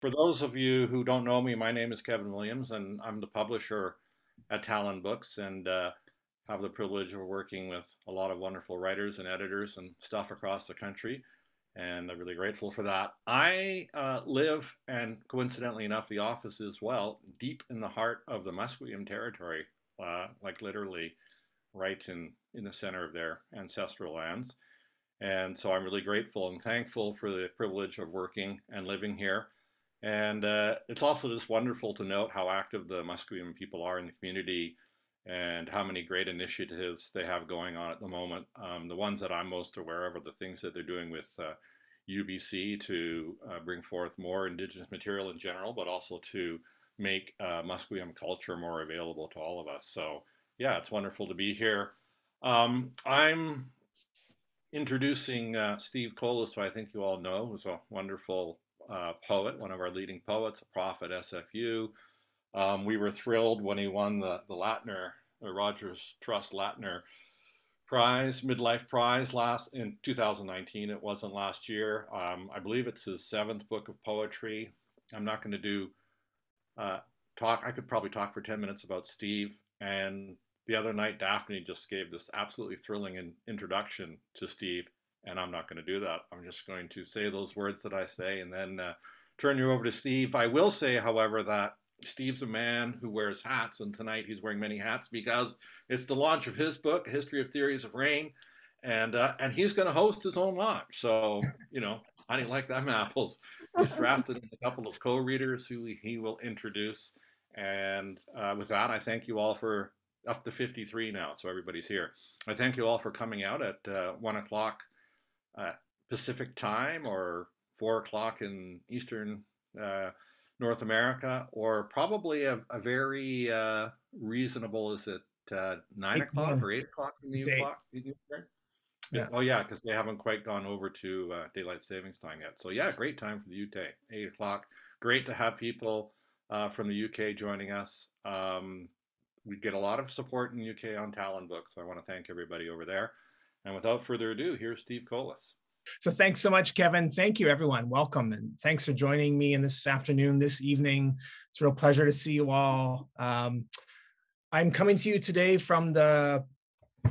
For those of you who don't know me, my name is Kevin Williams, and I'm the publisher at Talonbooks, and have the privilege of working with a lot of wonderful writers and editors and stuff across the country, and I'm really grateful for that. I live, and coincidentally enough, the office as well, deep in the heart of the Musqueam territory, like literally right in the center of their ancestral lands. And so I'm really grateful and thankful for the privilege of working and living here. And it's also just wonderful to note how active the Musqueam people are in the community and how many great initiatives they have going on at the moment. The ones that I'm most aware of are the things that they're doing with UBC to bring forth more Indigenous material in general, but also to make Musqueam culture more available to all of us. So yeah, it's wonderful to be here. I'm introducing Steve Collis, who I think you all know, who's a wonderful poet, one of our leading poets, a prof at SFU. We were thrilled when he won the Latner, the Rogers Trust Latner Prize, Midlife Prize last in 2019. It wasn't last year. I believe it's his seventh book of poetry. I'm not going to do talk. I could probably talk for 10 minutes about Steve. And the other night, Daphne just gave this absolutely thrilling introduction to Steve, and I'm not going to do that. I'm just going to say those words that I say and then turn you over to Steve. I will say, however, that Steve's a man who wears hats, and tonight he's wearing many hats because it's the launch of his book, A History of Theories of Rain, and he's going to host his own launch. So, how do you like them apples? He's drafted a couple of co-readers who he will introduce. And with that, I thank you all for up to 53 now, so everybody's here. I thank you all for coming out at 1 o'clock Pacific time, or 4 o'clock in Eastern North America, or probably a very reasonable, is it 9 o'clock or 8 o'clock in the UK? Yeah. Oh yeah, because they haven't quite gone over to daylight savings time yet. So yeah, great time for the UK, 8 o'clock. Great to have people from the UK joining us. We get a lot of support in the UK on Talonbooks, so I want to thank everybody over there. And without further ado, here's Steve Collis. So thanks so much, Kevin. Thank you, everyone. Welcome, and thanks for joining me in this afternoon, this evening. It's a real pleasure to see you all. I'm coming to you today from the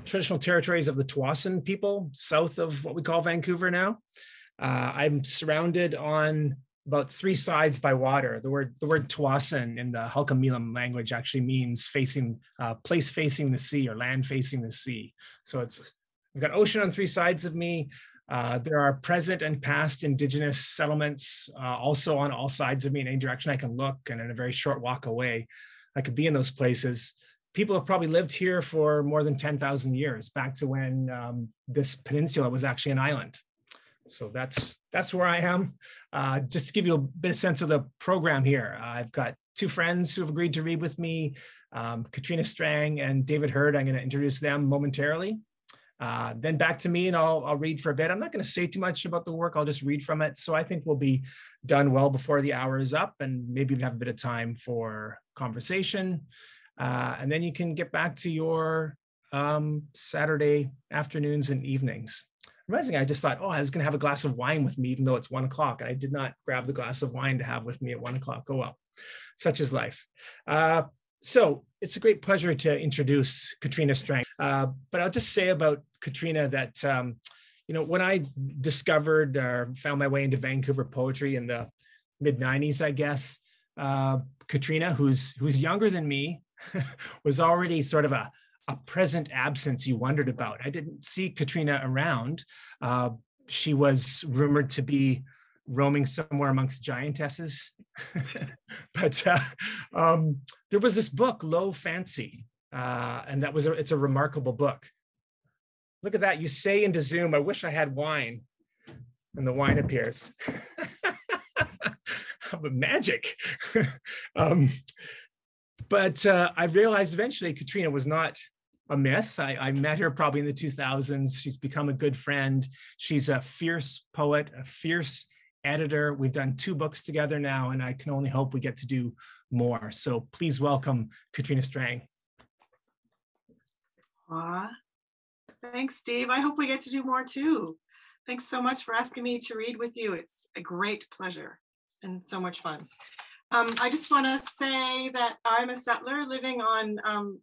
traditional territories of the Tsawwassen people, south of what we call Vancouver now. I'm surrounded on about 3 sides by water. The word Tsawwassen in the Halkamilam language actually means place facing the sea, or land facing the sea. So I've got ocean on 3 sides of me. There are present and past Indigenous settlements also on all sides of me in any direction I can look, and in a very short walk away, I could be in those places. People have probably lived here for more than 10,000 years, back to when this peninsula was actually an island. So that's where I am. Just to give you a bit of sense of the program here, I've got 2 friends who have agreed to read with me, Catriona Strang and David Hurd. I'm going to introduce them momentarily. Then back to me, and I'll read for a bit. I'm not going to say too much about the work. I'll just read from it. So I think we'll be done well before the hour is up, and maybe we have a bit of time for conversation. And then you can get back to your Saturday afternoons and evenings. Amazing. I just thought, I was going to have a glass of wine with me, even though it's 1 o'clock. I did not grab the glass of wine to have with me at 1 o'clock. Oh, well, such is life. So it's a great pleasure to introduce Catriona Strang. But I'll just say about Catriona that, when I discovered or found my way into Vancouver poetry in the mid-90s, I guess, Catriona, who's younger than me, was already sort of a present absence you wondered about. I didn't see Catriona around. She was rumored to be roaming somewhere amongst giantesses. But there was this book, Low Fancy, and it's a remarkable book. Look at that. You say into Zoom, I wish I had wine, and the wine appears. But magic. But I realized eventually Catriona was not a myth. I met her probably in the 2000s. She's become a good friend. She's a fierce poet, a fierce editor. We've done 2 books together now, and I can only hope we get to do more. So please welcome Catriona Strang. Thanks, Steve. I hope we get to do more too. Thanks so much for asking me to read with you. It's a great pleasure. and so much fun. I just want to say that I'm a settler living on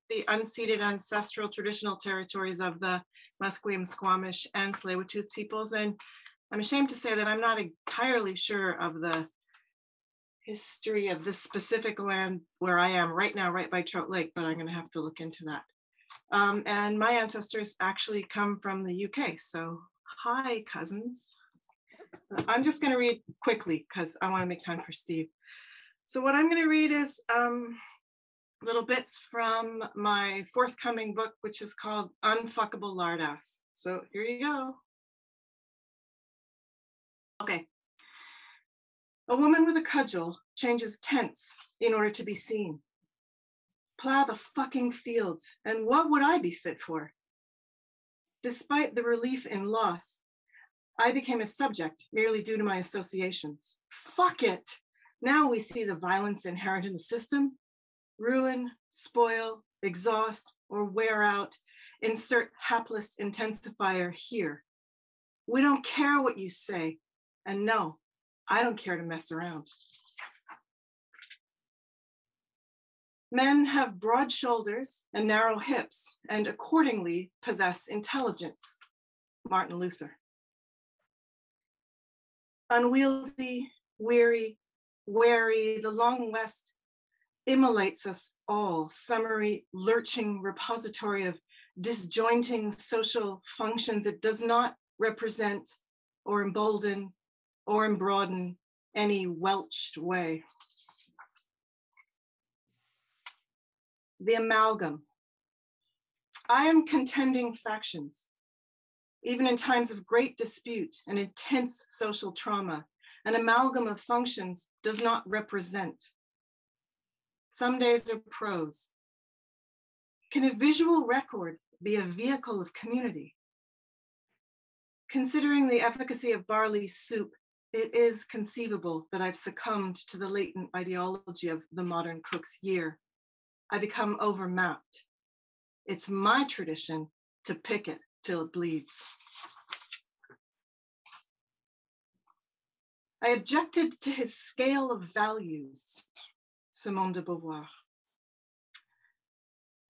the unceded ancestral traditional territories of the Musqueam, Squamish, and Tsleil-Waututh peoples. And I'm ashamed to say that I'm not entirely sure of the history of this specific land where I am right now, right by Trout Lake, but I'm going to have to look into that. And my ancestors actually come from the UK. So hi, cousins. I'm just going to read quickly because I want to make time for Steve. So what I'm going to read is little bits from my forthcoming book, which is called Unfuckable Lardass. So here you go. Okay. A woman with a cudgel changes tents in order to be seen. Plow the fucking fields, and what would I be fit for? Despite the relief in loss, I became a subject merely due to my associations. Fuck it. Now we see the violence inherent in the system. Ruin, spoil, exhaust, or wear out. Insert hapless intensifier here. We don't care what you say. And no, I don't care to mess around. Men have broad shoulders and narrow hips and accordingly possess intelligence. Martin Luther. Unwieldy, weary, wary, the long West immolates us all, summary, lurching repository of disjointing social functions. It does not represent or embolden or embroaden any welched way. The amalgam. I am contending factions. Even in times of great dispute and intense social trauma, an amalgam of functions does not represent. Some days are prose. Can a visual record be a vehicle of community? Considering the efficacy of barley soup, it is conceivable that I've succumbed to the latent ideology of the modern cook's year. I become overmapped. It's my tradition to pick it till it bleeds. I objected to his scale of values, Simone de Beauvoir.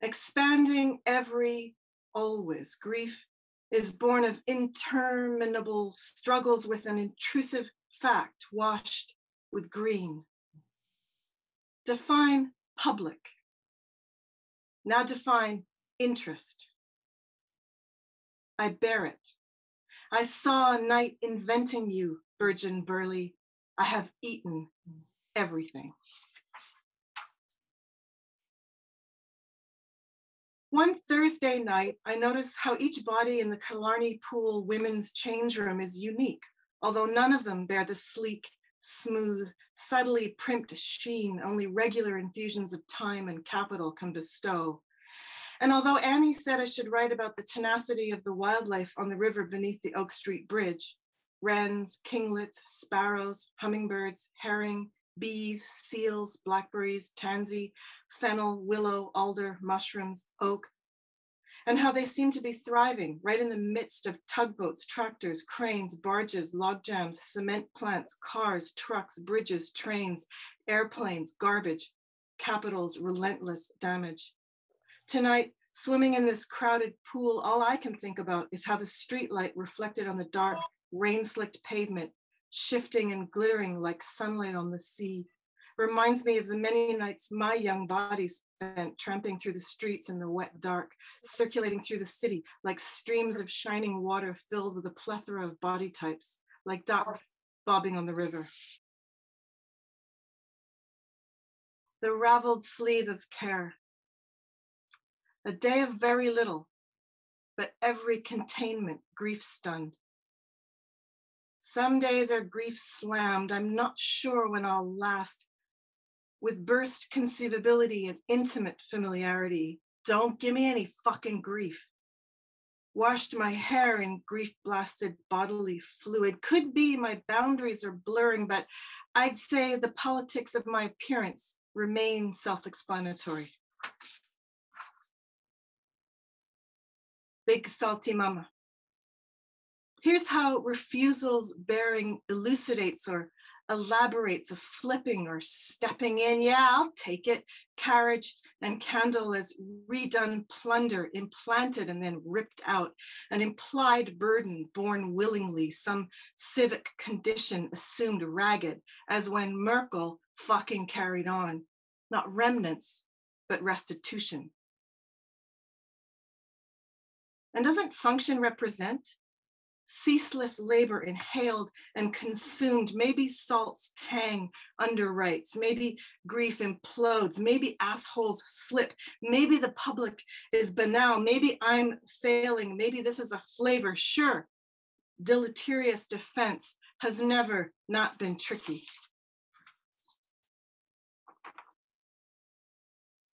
Expanding every, always. Grief is born of interminable struggles with an intrusive fact washed with green. Define public. Now define interest. I bear it. I saw a night inventing you, Virgin Burley. I have eaten everything. One Thursday night, I noticed how each body in the Killarney Pool women's change room is unique, although none of them bear the sleek, smooth, subtly primped sheen only regular infusions of time and capital can bestow. And although Annie said I should write about the tenacity of the wildlife on the river beneath the Oak Street Bridge, wrens, kinglets, sparrows, hummingbirds, herring, bees, seals, blackberries, tansy, fennel, willow, alder, mushrooms, oak, and how they seem to be thriving right in the midst of tugboats, tractors, cranes, barges, log jams, cement plants, cars, trucks, bridges, trains, airplanes, garbage, capital's relentless damage. Tonight, swimming in this crowded pool, all I can think about is how the streetlight reflected on the dark, rain-slicked pavement, shifting and glittering like sunlight on the sea, reminds me of the many nights my young body spent tramping through the streets in the wet dark, circulating through the city like streams of shining water filled with a plethora of body types, like ducks bobbing on the river. The raveled sleeve of care. A day of very little, but every containment grief-stunned. Some days are grief-slammed. I'm not sure when I'll last. With burst conceivability and intimate familiarity, don't give me any fucking grief. Washed my hair in grief-blasted bodily fluid. Could be my boundaries are blurring, but I'd say the politics of my appearance remain self-explanatory. Big salty mama. Here's how refusals bearing elucidates or elaborates a flipping or stepping in, yeah, I'll take it, carriage and candle as redone plunder, implanted and then ripped out, an implied burden borne willingly, some civic condition assumed ragged, as when Merkel fucking carried on, not remnants, but restitution. And doesn't function represent ceaseless labor inhaled and consumed? Maybe salts tang underwrites, maybe grief implodes, maybe assholes slip, maybe the public is banal, maybe I'm failing, maybe this is a flavor. Sure, deleterious defense has never not been tricky.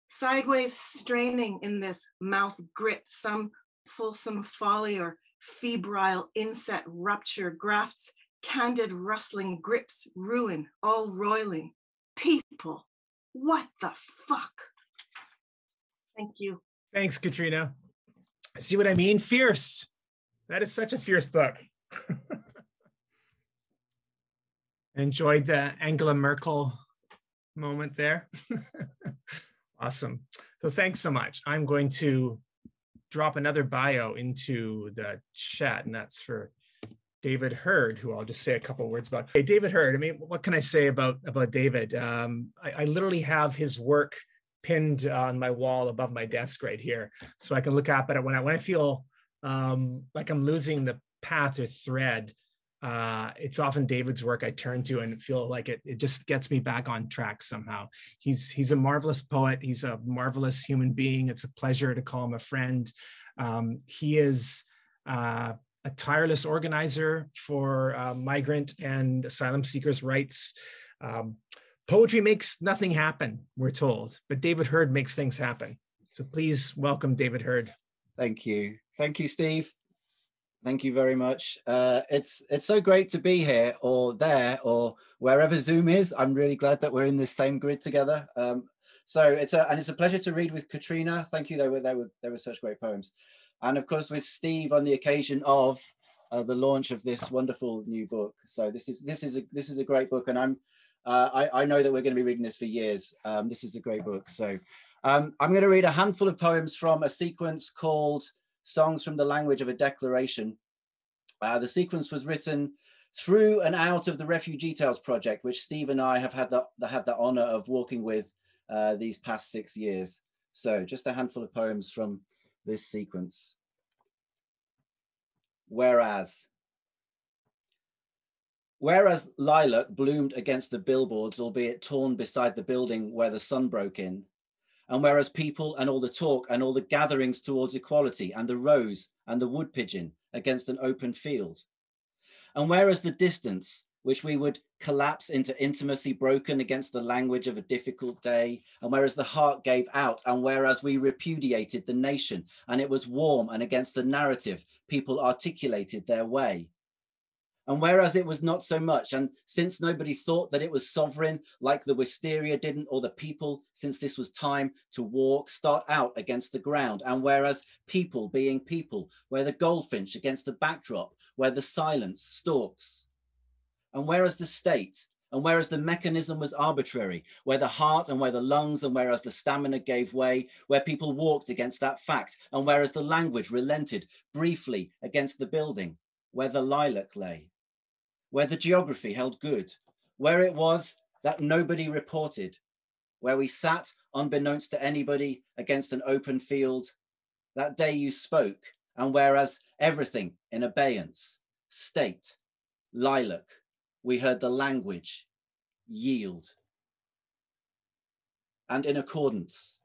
Sideways straining in this mouth grit, some fulsome folly or febrile inset rupture, grafts, candid rustling grips, ruin, all roiling. People, what the fuck? Thank you. Thanks, Catriona. See what I mean? Fierce. That is such a fierce book. Enjoyed the Angela Merkel moment there. Awesome. So thanks so much. I'm going to drop another bio into the chat, and that's for David Hurd, who I'll just say a couple words about. Hey, David Hurd, I mean, what can I say about David? I literally have his work pinned on my wall above my desk right here, so I can look up at it when I feel like I'm losing the path or thread. It's often David's work I turn to and feel like it just gets me back on track somehow. He's a marvelous poet. He's a marvelous human being. It's a pleasure to call him a friend. He is a tireless organizer for migrant and asylum seekers' rights. Poetry makes nothing happen, we're told, but David Hurd makes things happen. So please welcome David Hurd. Thank you. Thank you, Steve. Thank you very much. It's so great to be here or there or wherever Zoom is. I'm really glad that we're in this same grid together. So it's a pleasure to read with Catriona. Thank you. They were such great poems, and of course with Steve on the occasion of the launch of this wonderful new book. So this is a great book, and I know that we're going to be reading this for years. This is a great book. So I'm going to read a handful of poems from a sequence called Songs from the Language of a Declaration. The sequence was written through and out of the Refugee Tales project, which Steve and I have had the honor of walking with these past 6 years. So just a handful of poems from this sequence. Whereas lilac bloomed against the billboards, albeit torn beside the building where the sun broke in, and whereas people and all the talk and all the gatherings towards equality and the rose and the wood pigeon against an open field, and whereas the distance which we would collapse into intimacy broken against the language of a difficult day, and whereas the heart gave out, and whereas we repudiated the nation and it was warm, and against the narrative people articulated their way. And whereas it was not so much, and since nobody thought that it was sovereign, like the wisteria didn't, or the people, since this was time to walk, start out against the ground, and whereas people being people, where the goldfinch against the backdrop, where the silence stalks, and whereas the state, and whereas the mechanism was arbitrary, where the heart and where the lungs, and whereas the stamina gave way, where people walked against that fact, and whereas the language relented briefly against the building, where the lilac lay, where the geography held good, where it was that nobody reported, where we sat unbeknownst to anybody against an open field, that day you spoke, and whereas everything in abeyance, state, lilac, we heard the language yield. And in accordance.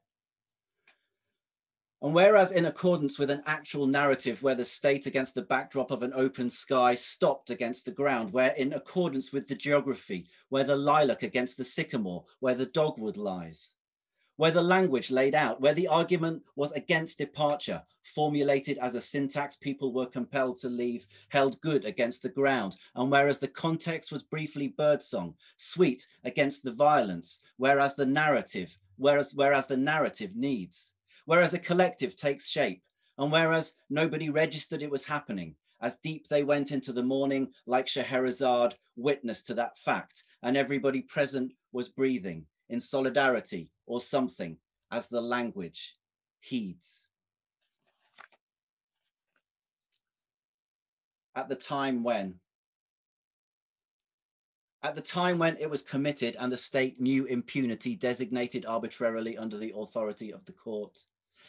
And whereas in accordance with an actual narrative where the state against the backdrop of an open sky stopped against the ground, where in accordance with the geography, where the lilac against the sycamore, where the dogwood lies, where the language laid out, where the argument was against departure, formulated as a syntax people were compelled to leave, held good against the ground, and whereas the context was briefly birdsong, sweet against the violence, whereas the narrative needs, whereas a collective takes shape, and whereas nobody registered it was happening, as deep they went into the morning like Scheherazade, witness to that fact, and everybody present was breathing in solidarity or something as the language heeds. At the time when it was committed and the state knew impunity designated arbitrarily under the authority of the court.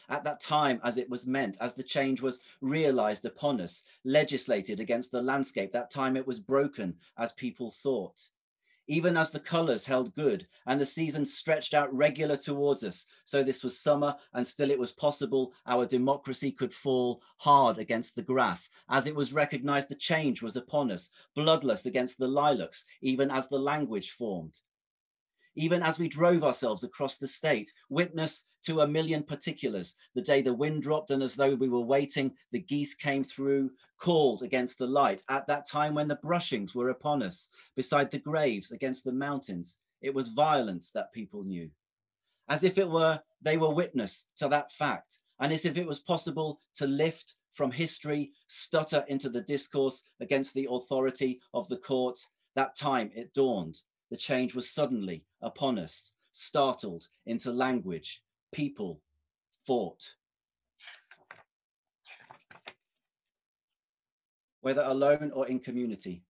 At that time, as it was meant, as the change was realized upon us, legislated against the landscape, that time it was broken as people thought. Even as the colors held good and the seasons stretched out regular towards us, so this was summer and still it was possible our democracy could fall hard against the grass, as it was recognized the change was upon us, bloodless against the lilacs, even as the language formed. Even as we drove ourselves across the state, witness to a million particulars, the day the wind dropped and as though we were waiting, the geese came through, called against the light. At that time when the brushings were upon us, beside the graves against the mountains, it was violence that people knew. As if they were witness to that fact, and as if it was possible to lift from history, stutter into the discourse against the authority of the court, that time it dawned. The change was suddenly upon us, startled into language. People fought. Whether alone or in community.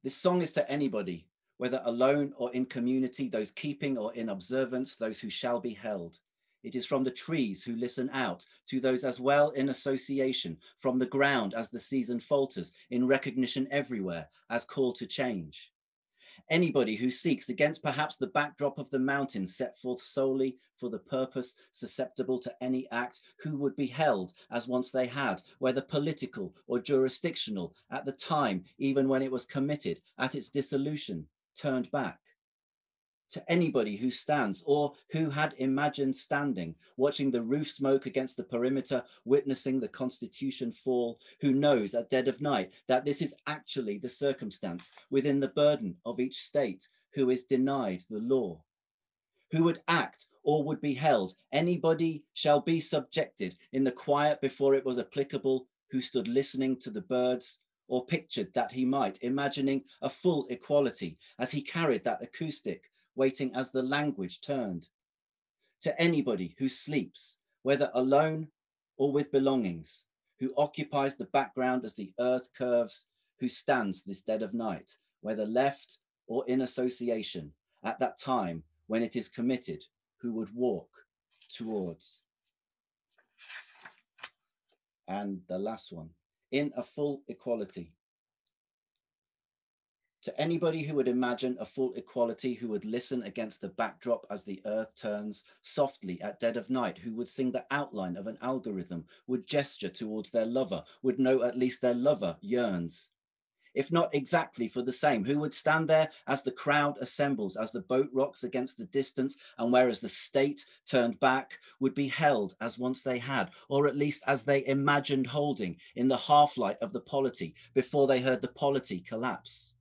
This song is to anybody, whether alone or in community, those keeping or in observance, those who shall be held. It is from the trees who listen out to those as well in association, from the ground as the season falters, in recognition everywhere as call to change. Anybody who seeks against perhaps the backdrop of the mountains set forth solely for the purpose susceptible to any act, who would be held as once they had, whether political or jurisdictional, at the time, even when it was committed, at its dissolution, turned back. To anybody who stands or who had imagined standing, watching the roof smoke against the perimeter, witnessing the Constitution fall, who knows at dead of night that this is actually the circumstance within the burden of each state, who is denied the law, who would act or would be held. Anybody shall be subjected in the quiet before it was applicable, who stood listening to the birds, or pictured that he might, imagining a full equality as he carried that acoustic, waiting as the language turned. To anybody who sleeps, whether alone or with belongings, who occupies the background as the earth curves, who stands this dead of night, whether left or in association, at that time when it is committed, who would walk towards. And the last one, in a full equality. To anybody who would imagine a full equality, who would listen against the backdrop as the earth turns softly at dead of night, who would sing the outline of an algorithm, would gesture towards their lover, would know at least their lover yearns. If not exactly for the same, who would stand there as the crowd assembles, as the boat rocks against the distance, and whereas the state turned back, would be held as once they had, or at least as they imagined holding in the half-light of the polity before they heard the polity collapse.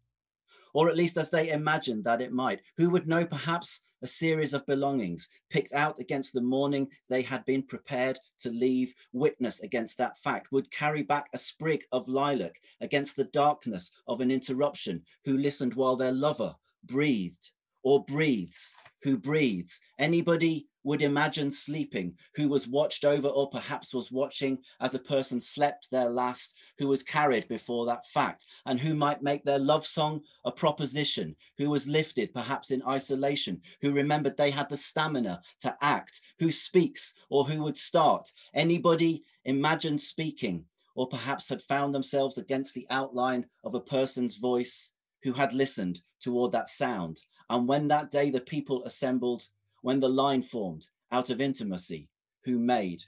Or at least as they imagined that it might, who would know perhaps a series of belongings picked out against the morning they had been prepared to leave, witness against that fact, would carry back a sprig of lilac against the darkness of an interruption, who listened while their lover breathed or breathes, who breathes. Anybody would imagine sleeping, who was watched over or perhaps was watching as a person slept their last, who was carried before that fact, and who might make their love song a proposition, who was lifted perhaps in isolation, who remembered they had the stamina to act, who speaks or who would start. Anybody imagine speaking, or perhaps had found themselves against the outline of a person's voice, who had listened toward that sound. And when that day the people assembled, when the line formed out of intimacy, who made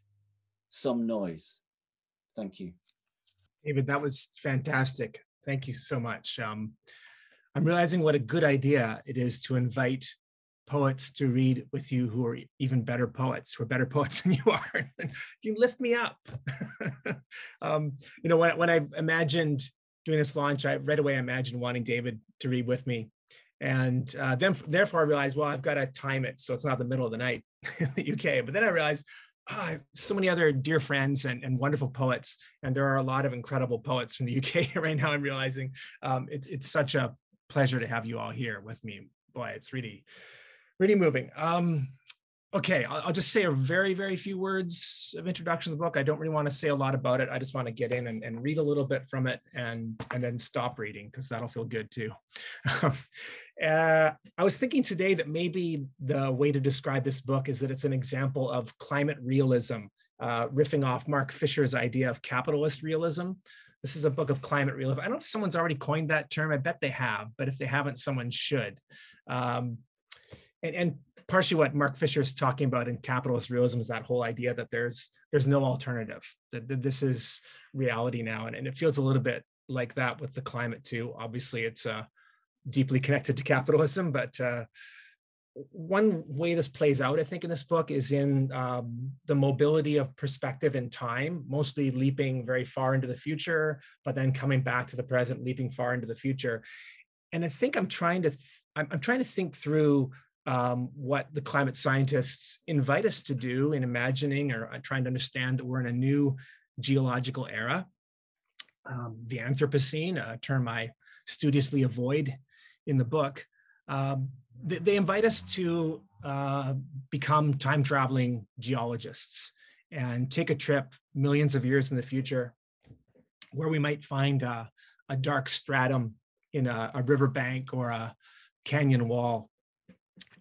some noise. Thank you. David, that was fantastic. Thank you so much. I'm realizing what a good idea it is to invite poets to read with you who are even better poets, who are better poets than you are. You lift me up. When I imagined doing this launch, I right away imagined wanting David to read with me. And then therefore I realized, well, I've got to time it so it's not the middle of the night in the UK. But then I realized, so many other dear friends and wonderful poets. And there are a lot of incredible poets from the UK right now. I'm realizing it's such a pleasure to have you all here with me. Boy, it's really, really moving. Okay, I'll just say a very, very few words of introduction to the book. I don't really want to say a lot about it. I just want to get in and read a little bit from it and then stop reading, because that'll feel good too. I was thinking today that maybe the way to describe this book is that it's an example of climate realism, riffing off Mark Fisher's idea of capitalist realism. This is a book of climate realism. I don't know if someone's already coined that term. I bet they have, but if they haven't, someone should. And partially what Mark Fisher is talking about in capitalist realism is that whole idea that there's no alternative, that this is reality now. And it feels a little bit like that with the climate too. Obviously, it's deeply connected to capitalism, but one way this plays out, I think, in this book is in the mobility of perspective in time, mostly leaping very far into the future, but then coming back to the present, leaping far into the future. And I think I'm trying to think through what the climate scientists invite us to do in imagining or trying to understand that we're in a new geological era. The Anthropocene, a term I studiously avoid in the book, they invite us to become time-traveling geologists and take a trip millions of years in the future where we might find a dark stratum in a riverbank or a canyon wall,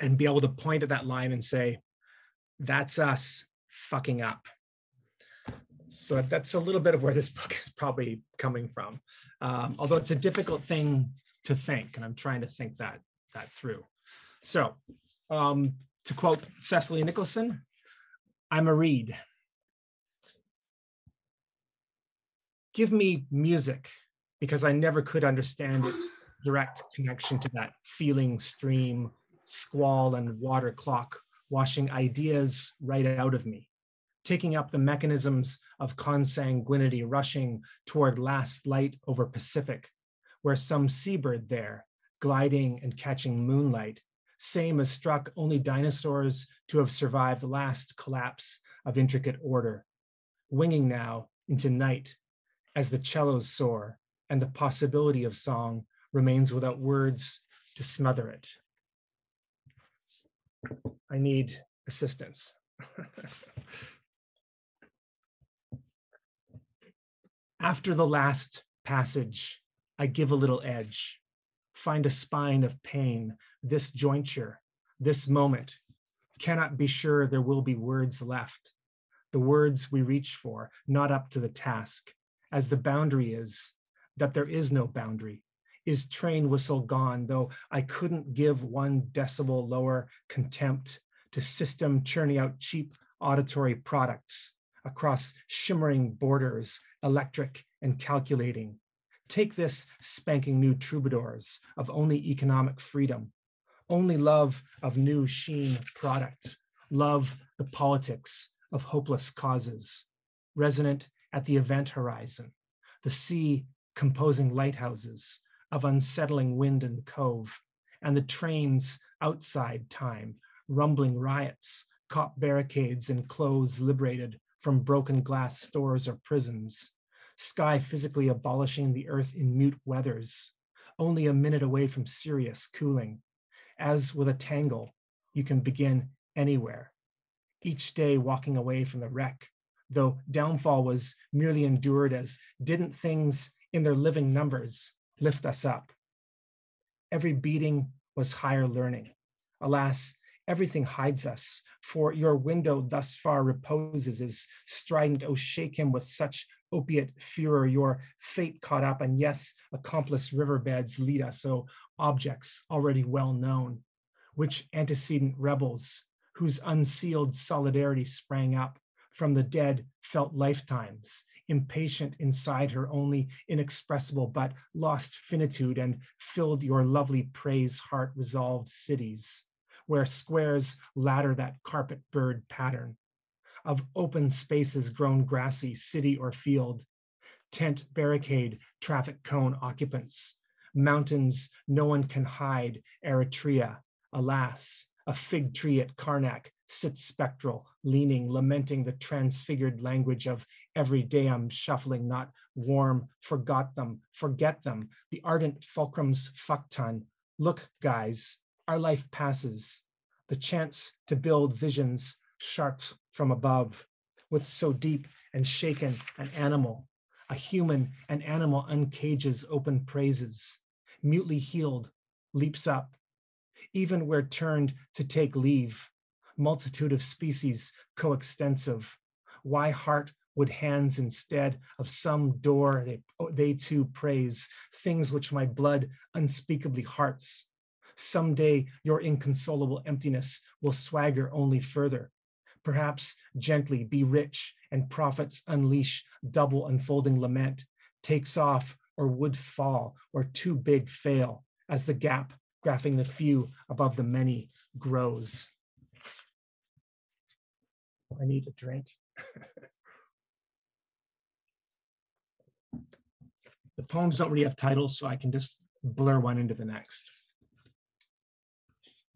and be able to point at that line and say, that's us fucking up. So that's a little bit of where this book is probably coming from. Although it's a difficult thing to think, and I'm trying to think that through. So to quote Cecily Nicholson, I'm a reed. Give me music, because I never could understand its direct connection to that feeling stream, squall and water clock, washing ideas right out of me, taking up the mechanisms of consanguinity, rushing toward last light over Pacific, where some seabird there, gliding and catching moonlight, same as struck only dinosaurs to have survived the last collapse of intricate order, winging now into night as the cellos soar and the possibility of song remains without words to smother it. I need assistance. After the last passage, I give a little edge, find a spine of pain, this jointure, this moment, cannot be sure there will be words left, the words we reach for, not up to the task, as the boundary is, that there is no boundary. Is train whistle gone, though I couldn't give 1 decibel lower contempt to system churning out cheap auditory products across shimmering borders, electric and calculating. Take this spanking new troubadours of only economic freedom, only love of new sheen product, love the politics of hopeless causes, resonant at the event horizon, the sea composing lighthouses, of unsettling wind and cove, and the trains outside time, rumbling riots, cop barricades and clothes liberated from broken glass stores or prisons, sky physically abolishing the earth in mute weathers, only a minute away from serious cooling. As with a tangle, you can begin anywhere, each day walking away from the wreck, though downfall was merely endured as didn't things in their living numbers lift us up. Every beating was higher learning. Alas, everything hides us, for your window thus far reposes is strident, oh shake him with such opiate furor, your fate caught up, and yes, accomplice riverbeds lead us, oh objects already well known, which antecedent rebels, whose unsealed solidarity sprang up from the dead felt lifetimes, impatient inside her only inexpressible but lost finitude, and filled your lovely praise heart resolved cities, where squares ladder that carpet bird pattern of open spaces grown grassy, city or field, tent barricade, traffic cone occupants, mountains no one can hide, Eritrea, alas, a fig tree at Karnak, sits spectral, leaning, lamenting the transfigured language of every day I'm shuffling, not warm, forget them, the ardent fulcrum's fuckton. Look, guys, our life passes, the chance to build visions sharks from above, with so deep and shaken an animal, a human and animal uncages open praises, mutely healed, leaps up, even where turned to take leave, multitude of species coextensive. Why heart would hands instead of some door they too praise, things which my blood unspeakably hearts. Someday your inconsolable emptiness will swagger only further. Perhaps gently be rich and profits unleash double unfolding lament, takes off or would fall or too big fail as the gap graphing the few above the many grows. I need a drink. The poems don't really have titles, so I can just blur one into the next.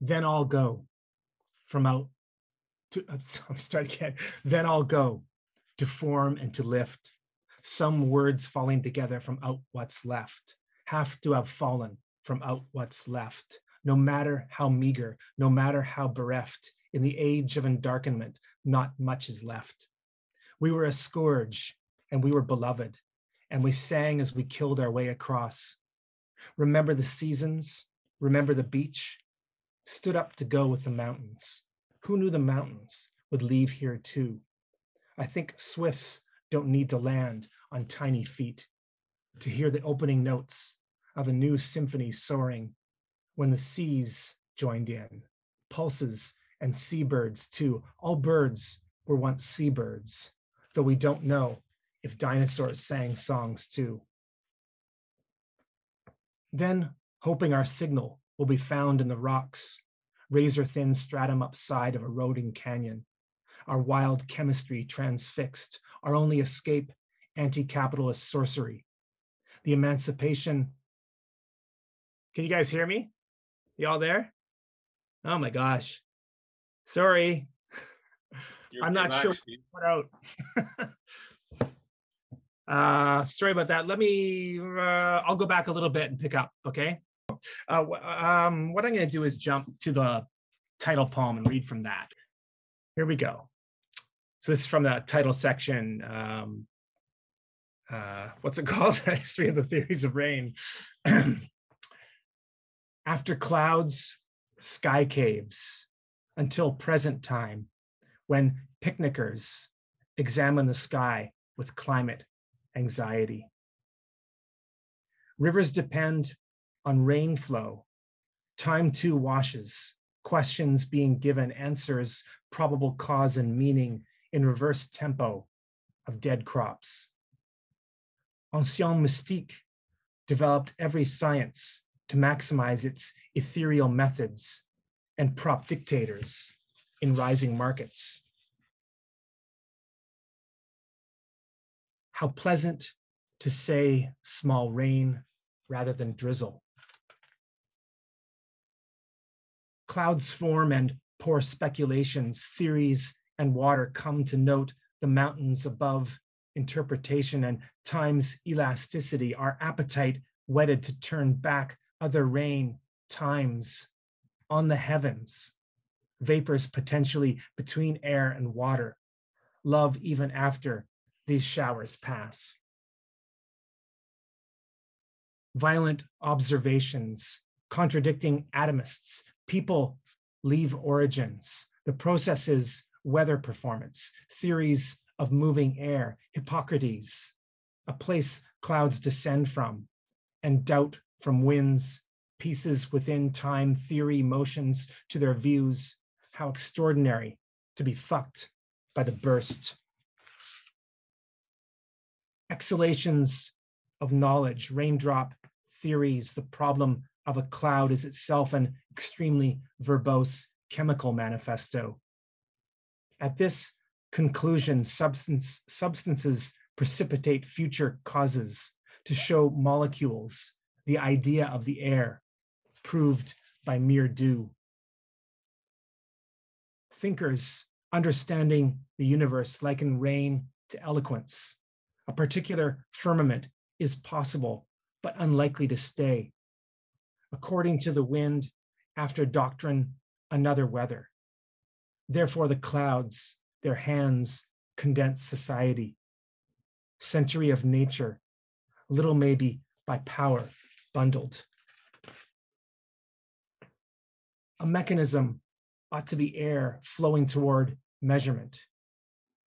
Then I'll go from out to, I'm starting again. Then I'll go to form and to lift. Some words falling together from out what's left, have to have fallen from out what's left. No matter how meager, no matter how bereft, in the age of endarkenment, not much is left. We were a scourge and we were beloved, and we sang as we killed our way across. Remember the seasons, remember the beach, stood up to go with the mountains. Who knew the mountains would leave here too? I think swifts don't need to land on tiny feet to hear the opening notes of a new symphony soaring when the seas joined in, pulses and seabirds too. All birds were once seabirds, though we don't know if dinosaurs sang songs too. Then, hoping our signal will be found in the rocks, razor-thin stratum upside of a eroding canyon, our wild chemistry transfixed, our only escape, anti-capitalist sorcery. The emancipation. Can you guys hear me? Y'all there? Oh my gosh. Sorry. I'm not sure what out. Sorry about that. Let me, I'll go back a little bit and pick up, okay? What I'm going to do is jump to the title poem and read from that. Here we go. So this is from the title section. What's it called? The History of the Theories of Rain. After clouds, sky caves, until present time, when picnickers examine the sky with climate anxiety. Rivers depend on rain flow. Time too washes, questions being given answers, probable cause and meaning in reverse tempo of dead crops. Ancien mystique developed every science to maximize its ethereal methods and prop dictators in rising markets. How pleasant to say small rain rather than drizzle. Clouds form and pour speculations, theories, and water come to note the mountains above interpretation and time's elasticity, our appetite wedded to turn back other rain times on the heavens, vapors potentially between air and water, love even after these showers pass. Violent observations, contradicting atomists, people leave origins, the processes, weather performance, theories of moving air, Hippocrates, a place clouds descend from, and doubt from winds, pieces within time, theory, motions to their views, how extraordinary to be fucked by the burst. Exhalations of knowledge, raindrop theories, the problem of a cloud is itself an extremely verbose chemical manifesto. At this conclusion, substances precipitate future causes to show molecules, the idea of the air, proved by mere dew. thinkers understanding the universe liken rain to eloquence. A particular firmament is possible, but unlikely to stay. According to the wind, after doctrine, another weather. Therefore, the clouds, their hands, condense society. Century of nature, little maybe by power bundled. A mechanism ought to be air flowing toward measurement.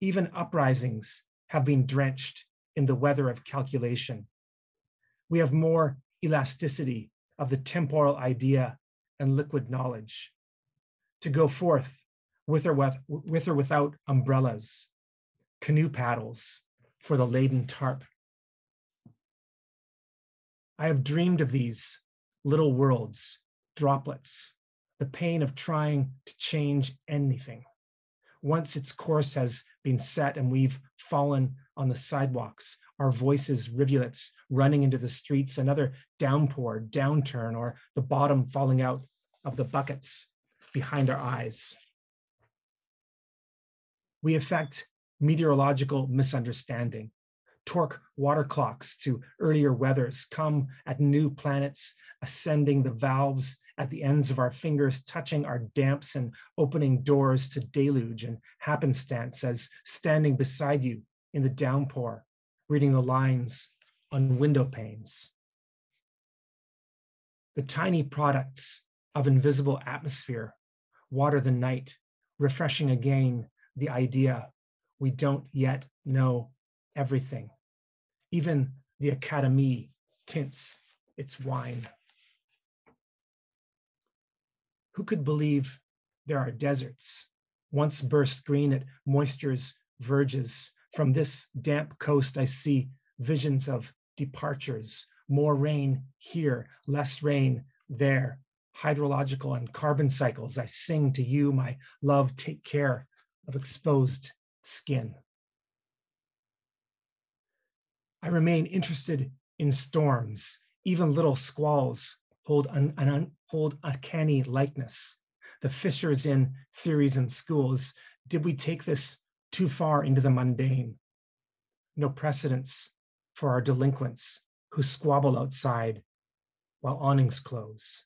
Even uprisings have been drenched in the weather of calculation. We have more elasticity of the temporal idea and liquid knowledge. To go forth with or without umbrellas, canoe paddles for the laden tarp. I have dreamed of these little worlds, droplets, the pain of trying to change anything. Once its course has been set and we've fallen on the sidewalks, our voices rivulets running into the streets, another downpour, downturn, or the bottom falling out of the buckets behind our eyes. We affect meteorological misunderstanding. Torque water clocks to earlier weathers, come at new planets, ascending the valves at the ends of our fingers, touching our damps and opening doors to deluge and happenstance as standing beside you in the downpour, reading the lines on window panes. The tiny products of invisible atmosphere water the night, refreshing again the idea we don't yet know everything. Even the Academy tints its wine. Who could believe there are deserts, once burst green at moisture's verges? From this damp coast I see visions of departures, more rain here, less rain there. Hydrological and carbon cycles, I sing to you, my love, take care of exposed skin. I remain interested in storms. Even little squalls hold uncanny likeness. The fissures in theories and schools. Did we take this too far into the mundane? No precedents for our delinquents who squabble outside while awnings close.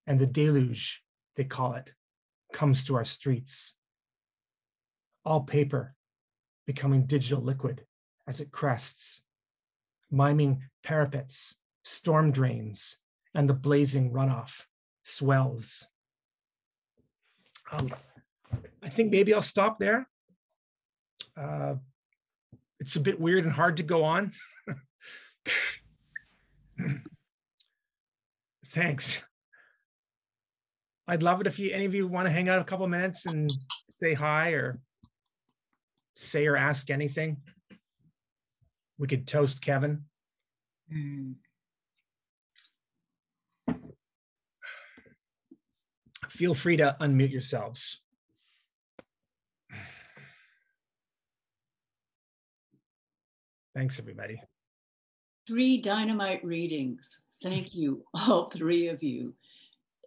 And the deluge, they call it, comes to our streets. All paper becoming digital liquid as it crests, miming parapets, storm drains, and the blazing runoff swells. I think maybe I'll stop there. It's a bit weird and hard to go on. Thanks. I'd love it if any of you want to hang out a couple of minutes and say hi or say or ask anything. We could toast Kevin. Feel free to unmute yourselves. Thanks, everybody. 3 dynamite readings. Thank you, all 3 of you.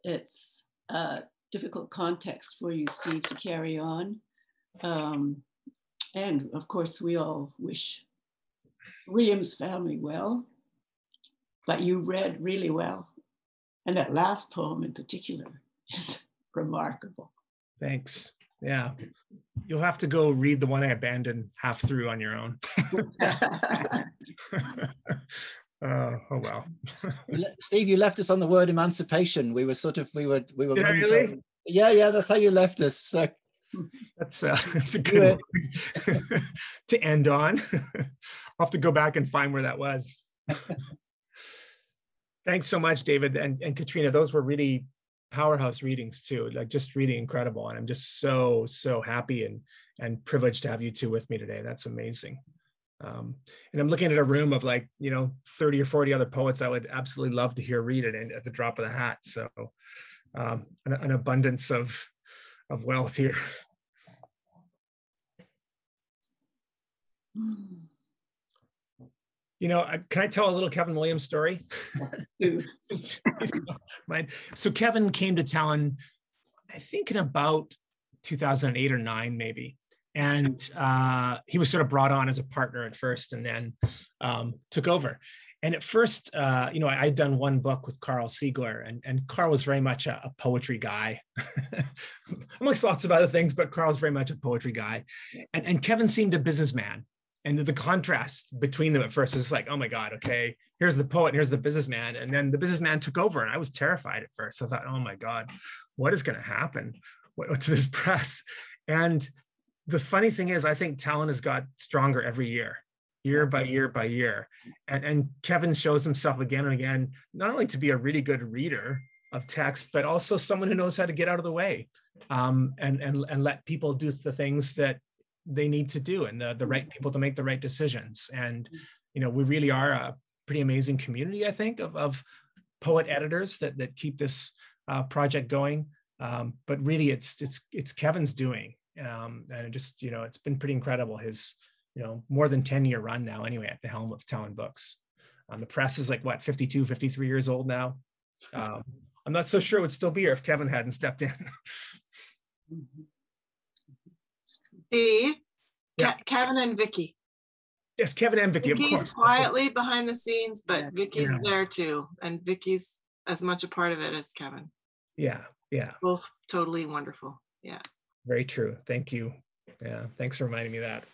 It's a difficult context for you, Steve, to carry on. And of course, we all wish William's family well, but you read really well. And that last poem in particular is remarkable. Thanks. Yeah. You'll have to go read the one I abandoned half through on your own. Oh well. Steve, you left us on the word emancipation. We were Did I really? Yeah, that's how you left us. So that's a good one to end on. I'll have to go back and find where that was. Thanks so much, David and Catriona. Those were really powerhouse readings too, like just really incredible. And I'm just so happy and privileged to have you two with me today. That's amazing. And I'm looking at a room of 30 or 40 other poets I would absolutely love to hear read it at the drop of the hat. So an abundance of wealth here. Can I tell a little Kevin Williams story? So Kevin came to Talon, I think in about 2008 or 9, maybe. And he was sort of brought on as a partner at first, and then took over. And at first, I'd done one book with Carl Siegler, and Carl was very much a poetry guy, amongst lots of other things, but Carl's very much a poetry guy. And Kevin seemed a businessman. And the contrast between them at first was like, oh my God, okay, here's the poet, and here's the businessman. And then the businessman took over, and I was terrified at first. I thought, oh my God, what is going to happen to this press? And the funny thing is, I think Talon has got stronger every year by year by year. And Kevin shows himself again and again, not only to be a really good reader of text, but also someone who knows how to get out of the way, and let people do the things that they need to do, and the right people to make the right decisions. And, we really are a pretty amazing community, I think, of poet editors that keep this project going. But really it's Kevin's doing. And it just, it's been pretty incredible. His, more than 10-year run now anyway, at the helm of Talonbooks. The press is like, what, 52, 53 years old now. I'm not so sure it would still be here if Kevin hadn't stepped in. Steve, Yeah. Kevin and Vicky. Yes, Kevin and Vicky, of Vicky's course. quietly behind the scenes, but Vicky's Yeah. there too. And Vicky's as much a part of it as Kevin. Yeah. Both totally wonderful. Yeah. Very true. Thank you. Yeah. Thanks for reminding me of that.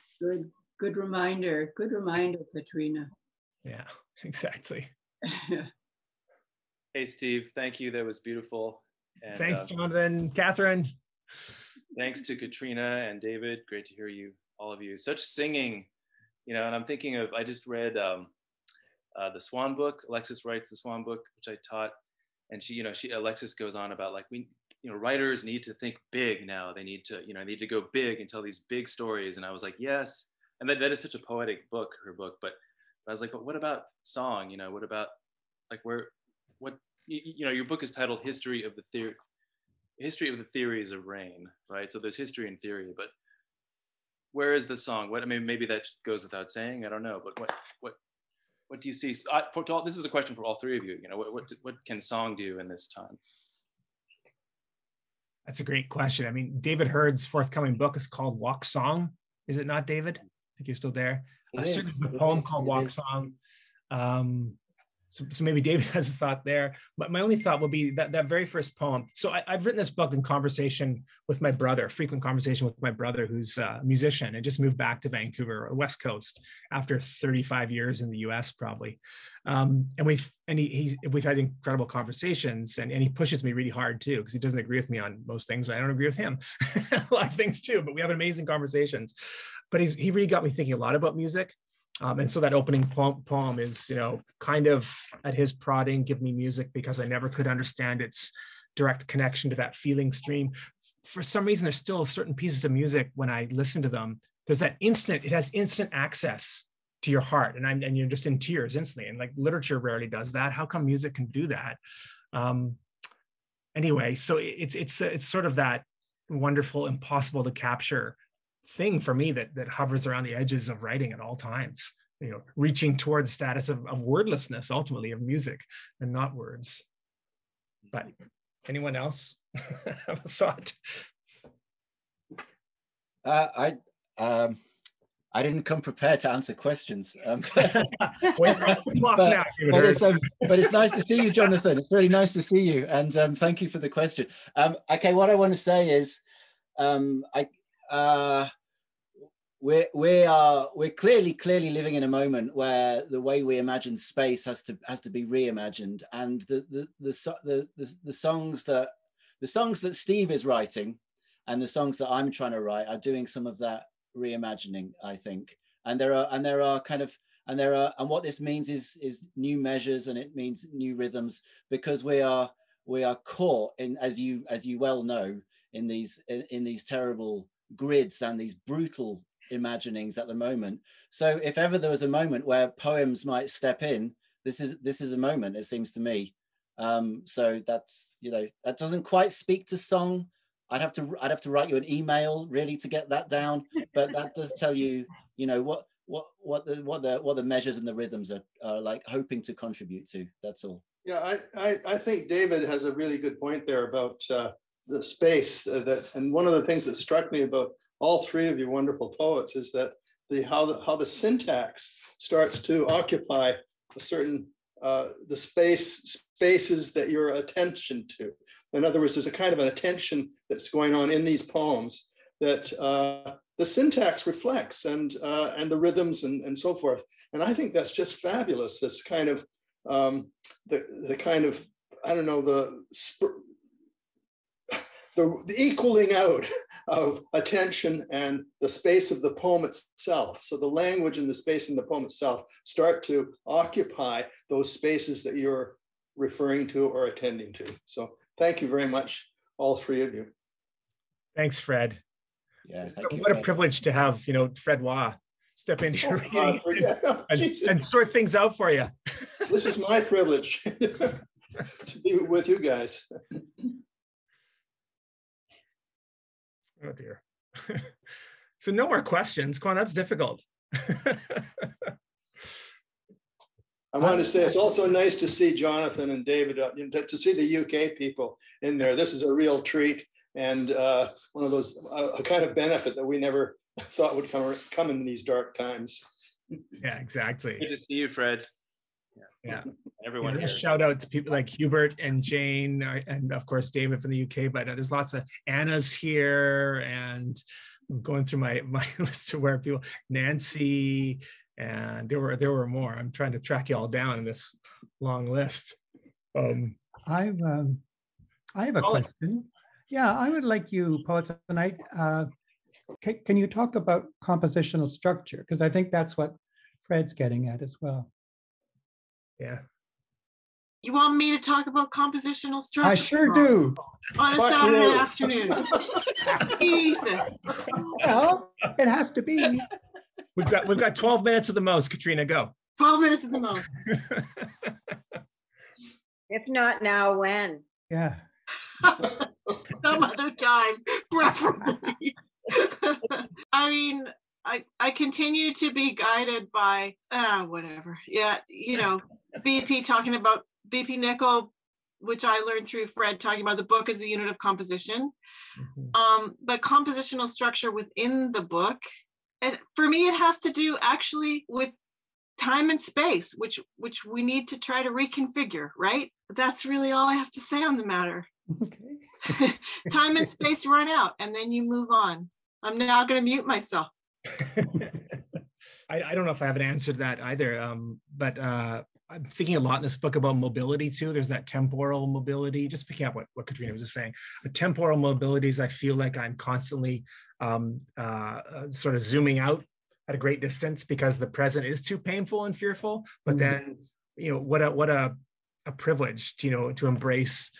Good reminder. Good reminder, Catriona. Yeah, exactly. Hey, Steve. Thank you. That was beautiful. And, Thanks, Jonathan. Catherine. Thanks to Catriona and David. Great to hear you, all of you. Such singing, and I'm thinking of, I just read the Swan book. Alexis writes the Swan book, which I taught. And Alexis goes on about like, writers need to think big now. They need to go big and tell these big stories. And I was like, yes. And that is such a poetic book, her book. But I was like, but what about song? What about like your book is titled History of the Theories of Rain, right? So there's history and theory, but where is the song? Maybe that goes without saying. I don't know, but what do you see? This is a question for all three of you. What can song do in this time? That's a great question. I mean, David Hurd's forthcoming book is called Walk Song. Is it not, David? I think you're still there. There's a poem called Walk Song. So maybe David has a thought there. But my only thought will be that very first poem. So I've written this book in conversation with my brother, frequent conversation with my brother, who's a musician and just moved back to Vancouver, West Coast, after 35 years in the US, probably. And we've had incredible conversations, and he pushes me really hard too, because he doesn't agree with me on most things. I don't agree with him a lot of things too, but we have amazing conversations. But he really got me thinking a lot about music. And so that opening poem is, kind of at his prodding, give me music, because I never could understand its direct connection to that feeling stream. For some reason, there's still certain pieces of music when I listen to them, it has instant access to your heart, and you're just in tears instantly. And like literature rarely does that. How come music can do that? Anyway, so it's sort of that wonderful, impossible to capture thing for me that hovers around the edges of writing at all times, reaching toward the status of wordlessness, ultimately, of music and not words. But anyone else have a thought? I didn't come prepared to answer questions. But it's nice to see you, Jonathan. It's really nice to see you, and thank you for the question. Okay, what I want to say is, we're clearly living in a moment where the way we imagine space has to be reimagined, and the songs that Steve is writing and the songs that I'm trying to write are doing some of that reimagining, I think. And what this means is new measures, and it means new rhythms, because we are caught in, as you well know, in these terrible grids and these brutal imaginings at the moment. So if ever there was a moment where poems might step in, this is a moment, it seems to me. So that's, that doesn't quite speak to song. I'd have to write you an email really to get that down, but that does tell you, what the measures and the rhythms are like hoping to contribute to. That's all. Yeah, I think David has a really good point there about the space that, and one of the things that struck me about all three of you wonderful poets is that how the syntax starts to occupy a certain the spaces that you're attention to. In other words, there's a kind of an attention that's going on in these poems that the syntax reflects, and the rhythms and so forth. And I think that's just fabulous. This kind of the kind of, I don't know, the equaling out of attention and the space of the poem itself. So the language and the space in the poem itself start to occupy those spaces that you're referring to or attending to. So thank you very much, all three of you. Thanks, Fred. Yeah, thank you. What a privilege to have, Fred Waugh step into your reading and sort things out for you. This is my privilege to be with you guys. Oh dear. So no more questions. Come on, that's difficult. I want to say it's also nice to see Jonathan and David, to see the UK people in there. This is a real treat, and one of those a kind of benefit that we never thought would come in these dark times. Yeah, exactly. Good to see you, Fred. Yeah. Everyone here. Shout out to people like Hubert and Jane, and of course David from the UK, but there's lots of Anna's here, and I'm going through my list of where people, Nancy, and there were more. I'm trying to track you all down in this long list. I have a question. Yeah, I would like you poets tonight. Can you talk about compositional structure? Because I think that's what Fred's getting at as well. Yeah. You want me to talk about compositional structure? I sure do. On a Saturday afternoon. Jesus. Well, it has to be. We've got 12 minutes at the most, Catriona, go. 12 minutes at the most. If not now, when? Yeah. Some other time, preferably. I mean, I continue to be guided by whatever. Yeah, BP talking about BP Nickel, which I learned through Fred talking about the book as the unit of composition. Mm-hmm. But compositional structure within the book, and for me, it has to do actually with time and space, which we need to try to reconfigure, right? That's really all I have to say on the matter. Okay. Time and space run out, and then you move on. I'm now going to mute myself. I don't know if I have an answer to that either, but I'm thinking a lot in this book about mobility too. There's that temporal mobility, just picking up what Catriona was just saying. The temporal mobilities, I feel like I'm constantly sort of zooming out at a great distance because the present is too painful and fearful. But then, what a privilege, to embrace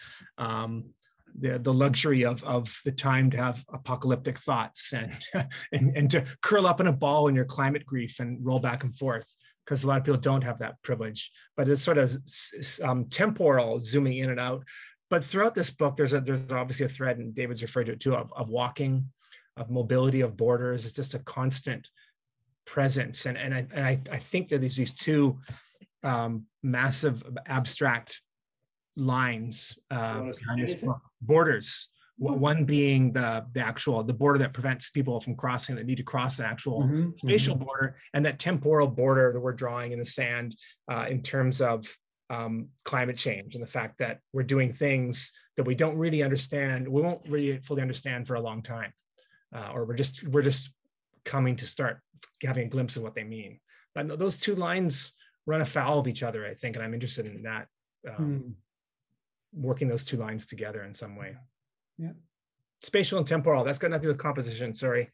the luxury of the time to have apocalyptic thoughts and to curl up in a ball in your climate grief and roll back and forth, because a lot of people don't have that privilege. But it's sort of temporal, zooming in and out. But throughout this book, there's obviously a thread, and David's referred to it too, of walking, of mobility, of borders. It's just a constant presence, and I think that there's these two massive abstract lines behind this book. Borders, one being the border that prevents people from crossing, that need to cross an actual spatial border, and that temporal border that we're drawing in the sand in terms of climate change, and the fact that we're doing things that we don't really understand, we won't really fully understand for a long time, or we're just coming to start having a glimpse of what they mean. But those two lines run afoul of each other, I think, and I'm interested in that. Working those two lines together in some way. Yeah. Spatial and temporal, that's got nothing to do with composition, sorry.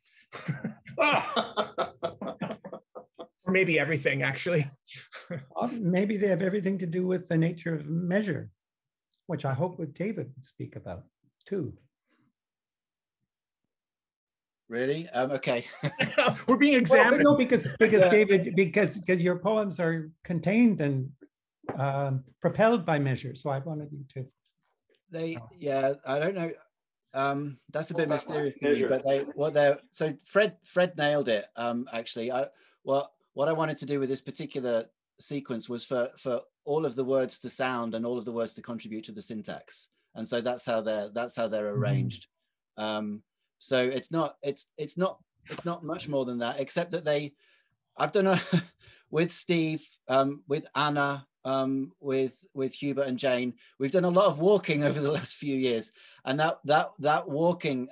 Or maybe everything, actually. Maybe they have everything to do with the nature of measure, which I hope would David would speak about too. Really? Okay. We're being examined. Well, no, because David, because your poems are contained and propelled by measure. So I wanted you to. Yeah, I don't know. That's a bit mysterious to me, but so Fred nailed it. Actually, what I wanted to do with this particular sequence was for all of the words to sound and all of the words to contribute to the syntax. and so that's how they're arranged. So it's not much more than that, except that I've done with Steve, with Anna, with Hubert and Jane, we've done a lot of walking over the last few years, and that walking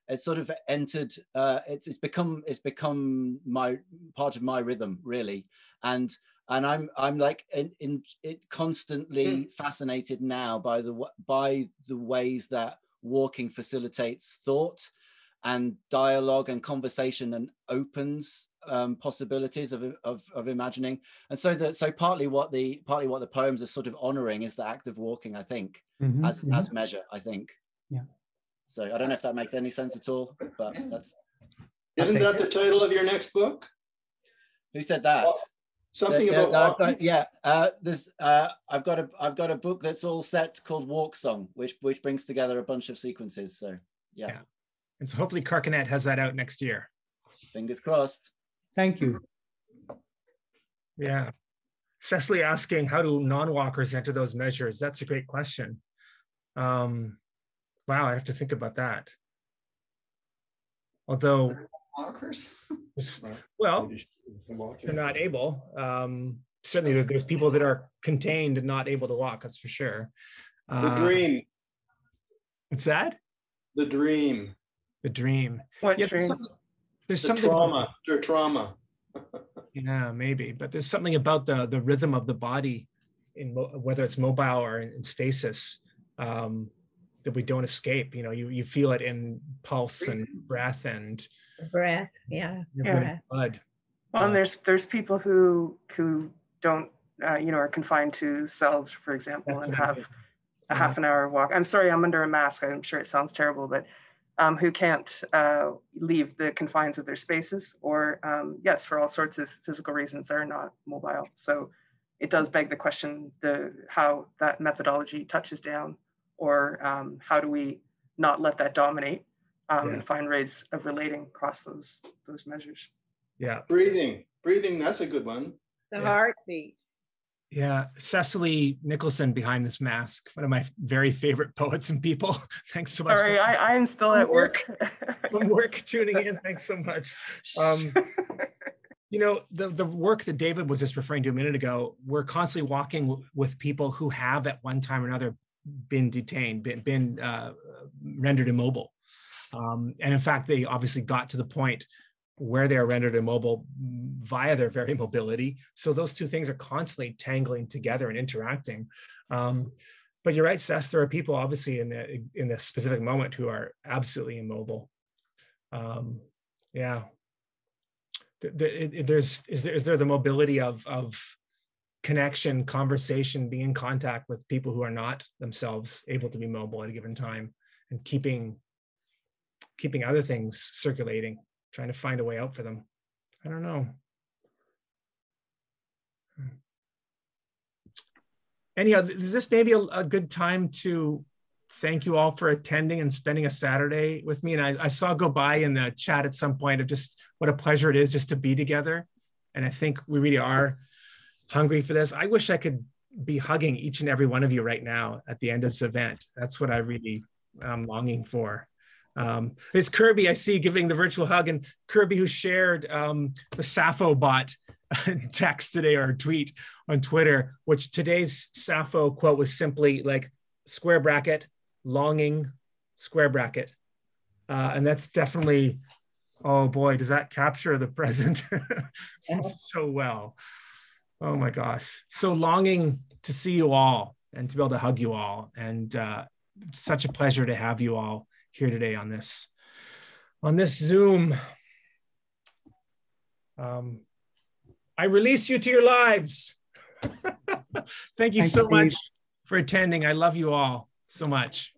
it's sort of entered, it's become my part of my rhythm, really, and I'm like constantly fascinated now by the ways that walking facilitates thought and dialogue and conversation and opens possibilities of imagining. And so partly what the poems are sort of honoring is the act of walking, I think, as measure, I think. Yeah. So I don't know if that makes any sense at all, but that's. Isn't that the title of your next book? Who said that? Something about walking? Yeah. I've got a book that's all set called Walk Song, which brings together a bunch of sequences. So yeah. And so hopefully Carcanet has that out next year. Fingers crossed. Thank you. Yeah. Cecily asking, how do non-walkers enter those measures? That's a great question. Wow, I have to think about that. Although, walkers? Well, they're not able. Certainly there's people that are contained and not able to walk, that's for sure. The dream. What's that? The dream. The dream. What dream? There's something trauma. Their trauma. Yeah, maybe. But there's something about the rhythm of the body, whether it's mobile or in stasis, that we don't escape. You know, you feel it in pulse and breath and yeah. blood. Well, and there's people who don't are confined to cells, for example, and have a half an hour walk. I'm sorry, I'm under a mask. I'm sure it sounds terrible, but who can't leave the confines of their spaces, or yes, for all sorts of physical reasons, are not mobile. So it does beg the question, how that methodology touches down, or how do we not let that dominate and find ways of relating across those measures. Yeah. Breathing, that's a good one. The heartbeat. Yeah, Cecily Nicholson behind this mask, one of my very favorite poets and people. Thanks so much. Sorry, I'm still at work. From work tuning in, thanks so much. You know, the work that David was just referring to a minute ago, we're constantly walking with people who have at one time or another been detained, been rendered immobile. And in fact, they obviously got to the point where they are rendered immobile via their very mobility. So those two things are constantly tangling together and interacting. But you're right, Seth, there are people obviously in the specific moment who are absolutely immobile. Yeah. Is there the mobility of connection, conversation, being in contact with people who are not themselves able to be mobile at a given time, and keeping other things circulating, trying to find a way out for them. I don't know. Anyhow, is this maybe a good time to thank you all for attending and spending a Saturday with me? And I saw go by in the chat at some point of just what a pleasure it is just to be together. And I think we really are hungry for this. I wish I could be hugging each and every one of you right now at the end of this event. That's what I really am longing for. There's Kirby, I see, giving the virtual hug, and Kirby, who shared the Sappho bot text today, or tweet on Twitter, which today's Sappho quote was simply like square bracket, longing, square bracket. And that's definitely, oh boy, does that capture the present so well. Oh my gosh. So longing to see you all and to be able to hug you all. And such a pleasure to have you all here today on this Zoom. I release you to your lives. Thank you so much for attending. I love you all so much.